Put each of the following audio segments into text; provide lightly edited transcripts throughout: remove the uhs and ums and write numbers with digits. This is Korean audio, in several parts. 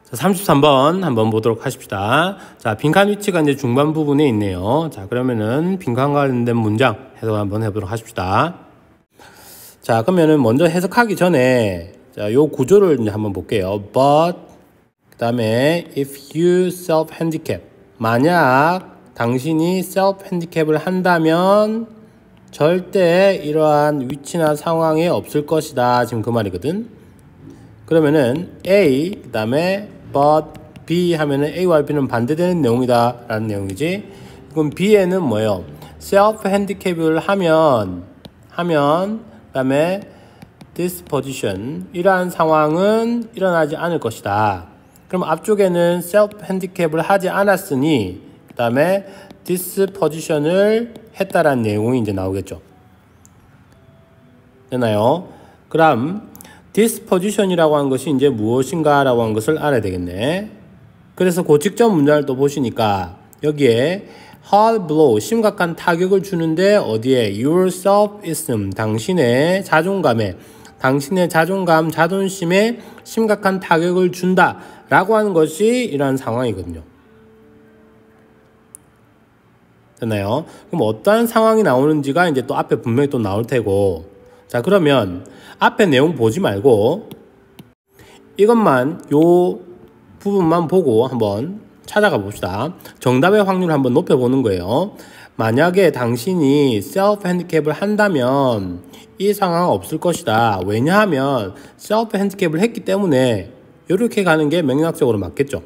자, 33번 한번 보도록 하십시다. 자, 빈칸 위치가 이제 중반 부분에 있네요. 자, 그러면은 빈칸 관련된 문장 해석 한번 해보도록 하십시다. 자, 그러면은 먼저 해석하기 전에 자, 요 구조를 이제 한번 볼게요. But 그 다음에 if you self-handicap, 만약 당신이 self-handicap을 한다면 절대 이러한 위치나 상황에 없을 것이다. 지금 그 말이거든. 그러면은 A 그 다음에 but B 하면은 A와 B는 반대되는 내용이다 라는 내용이지. 그럼 B에는 뭐예요? self-handicap을 하면 그 다음에 this position, 이러한 상황은 일어나지 않을 것이다. 그럼 앞쪽에는 self-handicap을 하지 않았으니 그 다음에 this position을 했다라는 내용이 이제 나오겠죠. 되나요? 그럼 this position이라고 하는 것이 이제 무엇인가 라고 하는 것을 알아야 되겠네. 그래서 그 직전 문장을 또 보시니까 여기에 hard blow, 심각한 타격을 주는데 어디에? your self-esteem, 당신의 자존감에, 당신의 자존감, 자존심에 심각한 타격을 준다 라고 하는 것이 이러한 상황이거든요. 됐나요? 그럼 어떠한 상황이 나오는지가 이제 또 앞에 분명히 또 나올 테고, 자, 그러면 앞에 내용 보지 말고 이것만, 요 부분만 보고 한번 찾아가 봅시다. 정답의 확률을 한번 높여보는 거예요. 만약에 당신이 self-handicap을 한다면 이 상황은 없을 것이다. 왜냐하면 self-handicap을 했기 때문에 이렇게 가는 게 맥락적으로 맞겠죠.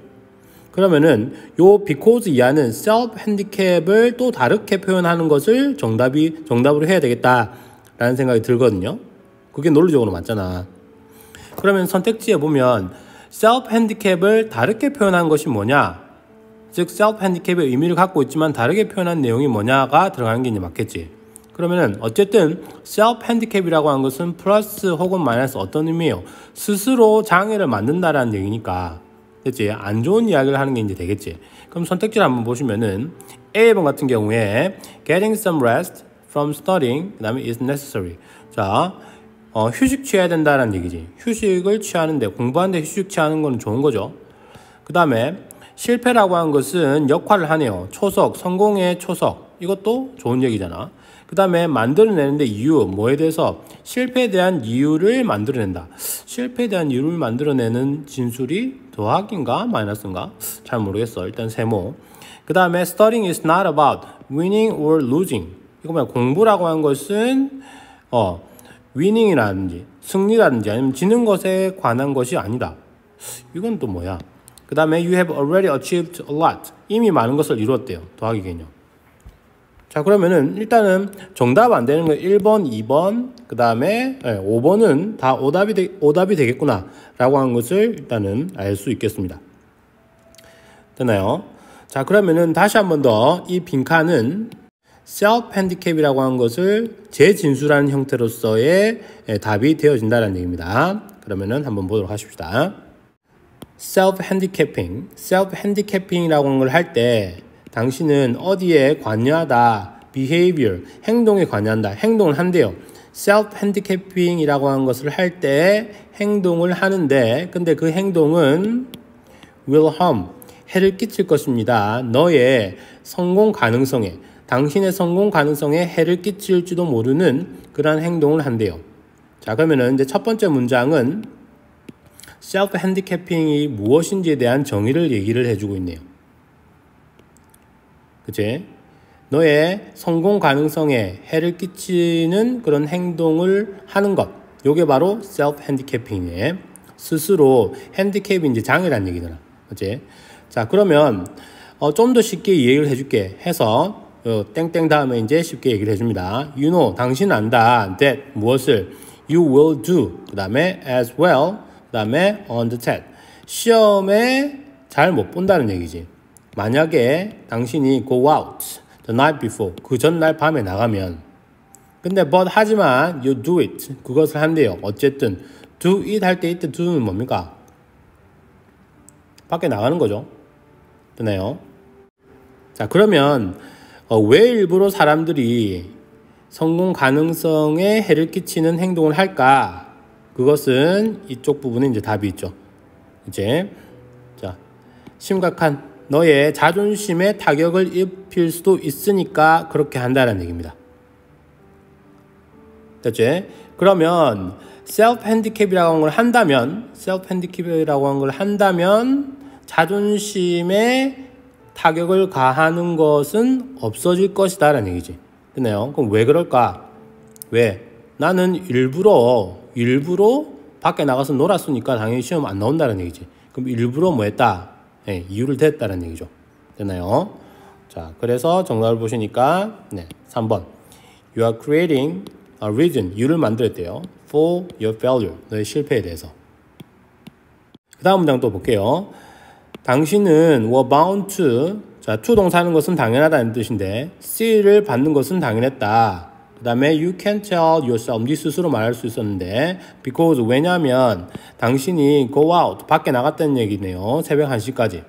그러면은 요 because 이하는 self-handicap을 또 다르게 표현하는 것을 정답으로 해야 되겠다 라는 생각이 들거든요. 그게 논리적으로 맞잖아. 그러면 선택지에 보면 self-handicap을 다르게 표현한 것이 뭐냐, 즉 self-handicap의 의미를 갖고 있지만 다르게 표현한 내용이 뭐냐가 들어가는 게 이제 맞겠지. 그러면은 어쨌든 self-handicap이라고 하는 것은 플러스 혹은 마이너스 어떤 의미예요? 스스로 장애를 만든다라는 얘기니까, 됐지? 안 좋은 이야기를 하는 게 이제 되겠지. 그럼 선택지를 한번 보시면은 A번 같은 경우에 getting some rest from studying, 그 다음에 is necessary. 자, 휴식 취해야 된다는 얘기지. 휴식을 취하는데, 공부하는데 휴식 취하는 건 좋은 거죠. 그 다음에 실패라고 하는 것은 역할을 하네요. 초석, 성공의 초석. 이것도 좋은 얘기잖아. 그 다음에 만들어내는데 이유, 뭐에 대해서? 실패에 대한 이유를 만들어낸다. 실패에 대한 이유를 만들어내는 진술이 더하기인가 마이너스인가? 잘 모르겠어. 일단 세모. 그 다음에 studying is not about winning or losing. 이거 뭐야? 공부라고 하는 것은 winning이라든지 승리라든지 아니면 지는 것에 관한 것이 아니다. 이건 또 뭐야? 그 다음에 you have already achieved a lot. 이미 많은 것을 이루었대요. 더하기 개념. 자, 그러면은 일단은 정답 안 되는 거 1번, 2번, 그 다음에 5번은 다 오답이 되겠구나 라고 하는 것을 일단은 알 수 있겠습니다. 됐나요? 자, 그러면은 다시 한 번 더 이 빈칸은 self-handicap이라고 하는 것을 재진술하는 형태로서의 답이 되어진다는 얘기입니다. 그러면은 한번 보도록 하십시다. self-handicaping이라고 하는 걸 할 때 당신은 어디에 관여하다, behavior, 행동에 관여한다, 행동을 한대요. self-handicaping이라고 하는 것을 할 때 행동을 하는데, 근데 그 행동은 will harm, 해를 끼칠 것입니다. 너의 성공 가능성에, 당신의 성공 가능성에 해를 끼칠지도 모르는 그러한 행동을 한대요. 자, 그러면은 이제 첫 번째 문장은 self-handicaping이 무엇인지에 대한 정의를 얘기를 해주고 있네요. 그치? 너의 성공 가능성에 해를 끼치는 그런 행동을 하는 것. 요게 바로 self-handicaping이에요. 스스로 핸디캡이 이제 장애란 얘기잖아. 그치? 자, 그러면 좀 더 쉽게 이해를 해줄게 해서 땡땡 다음에 이제 쉽게 얘기를 해줍니다. You know, 당신 안다. that, 무엇을? You will do. 그 다음에 as well. 그 다음에 on the test. 시험에 잘 못 본다는 얘기지. 만약에 당신이 go out the night before, 그 전날 밤에 나가면, 근데 but 하지만 you do it, 그것을 한대요. 어쨌든 do it 할 때 이때 do는 뭡니까? 밖에 나가는 거죠. 되나요? 자, 그러면 왜 일부러 사람들이 성공 가능성에 해를 끼치는 행동을 할까? 그것은 이쪽 부분에 이제 답이 있죠. 이제 심각한 너의 자존심에 타격을 입힐 수도 있으니까 그렇게 한다는 얘기입니다. 됐지? 그러면 셀프 핸디캡이라고 하는 걸 한다면 자존심에 타격을 가하는 것은 없어질 것이다 라는 얘기지. 됐나요? 그럼 왜 그럴까? 왜? 나는 일부러 밖에 나가서 놀았으니까 당연히 시험 안 나온다는 얘기지. 그럼 일부러 뭐 했다? 네, 이유를 댔다는 얘기죠. 됐나요? 자, 그래서 정답을 보시니까 3번. You are creating a reason. 이유를 만들었대요. For your failure. 너의 실패에 대해서. 그 다음 문장 또 볼게요. 당신은 were bound to. 자, to 동사하는 것은 당연하다는 뜻인데 see를 받는 것은 당연했다. 그 다음에 you can tell yourself. 네 스스로 말할 수 있었는데 because 왜냐하면 당신이 go out. 밖에 나갔다는 얘기네요. 새벽 1시까지.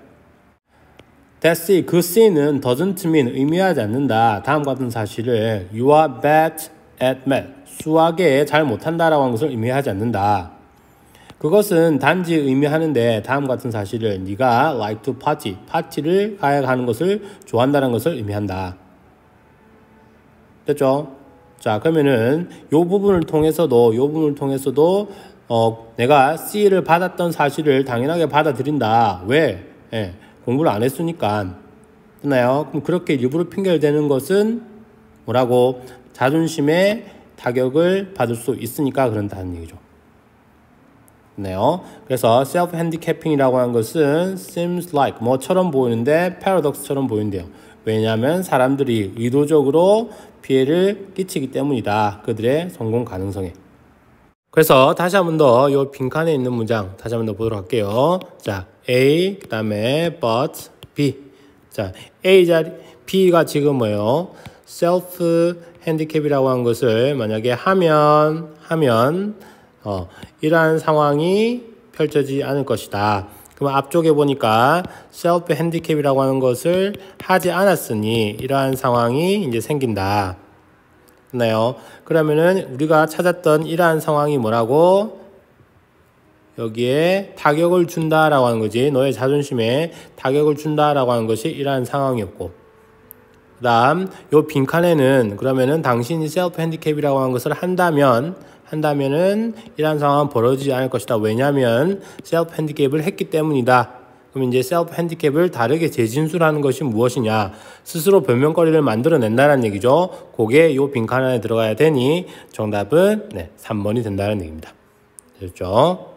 That see. 그 see는 doesn't mean. 의미하지 않는다. 다음과 같은 사실을 you are bad at math. 수학에 잘 못한다라고 하는 것을 의미하지 않는다. 그것은 단지 의미하는데 다음과 같은 사실을 네가 like to party. 파티를 가는 것을 좋아한다는 것을 의미한다. 됐죠? 자, 그러면은 요 부분을 통해서도 내가 C를 받았던 사실을 당연하게 받아들인다. 왜? 공부를 안 했으니까. 됐나요? 그럼 그렇게 일부러 핑계를 대는 것은 뭐라고? 자존심에 타격을 받을 수 있으니까 그런다는 얘기죠. 됐나요? 그래서 self handicapping이라고 하는 것은 seems like 뭐처럼 보이는데 paradox처럼 보인대요. 왜냐하면 사람들이 의도적으로 피해를 끼치기 때문이다. 그들의 성공 가능성에. 그래서 다시 한 번 더 이 빈칸에 있는 문장 다시 한 번 더 보도록 할게요. 자, A, 그 다음에 but, B. 자, A 자리, B가 지금 뭐예요? self handicap이라고 한 것을 만약에 하면 이러한 상황이 펼쳐지지 않을 것이다. 그럼 앞쪽에 보니까 self handicap이라고 하는 것을 하지 않았으니 이러한 상황이 이제 생긴다. 됐나요? 그러면은 우리가 찾았던 이러한 상황이 뭐라고? 여기에 타격을 준다라고 하는 거지. 너의 자존심에 타격을 준다라고 하는 것이 이러한 상황이었고. 그 다음, 요 빈칸에는 그러면은 당신이 self handicap이라고 하는 것을 한다면은 이러한 상황은 벌어지지 않을 것이다. 왜냐하면 self handicap을 했기 때문이다. 그럼 이제 self handicap을 다르게 재진술하는 것이 무엇이냐? 스스로 변명거리를 만들어낸다는 얘기죠. 그게 요 빈칸 안에 들어가야 되니 정답은 3번이 된다는 얘기입니다. 됐죠?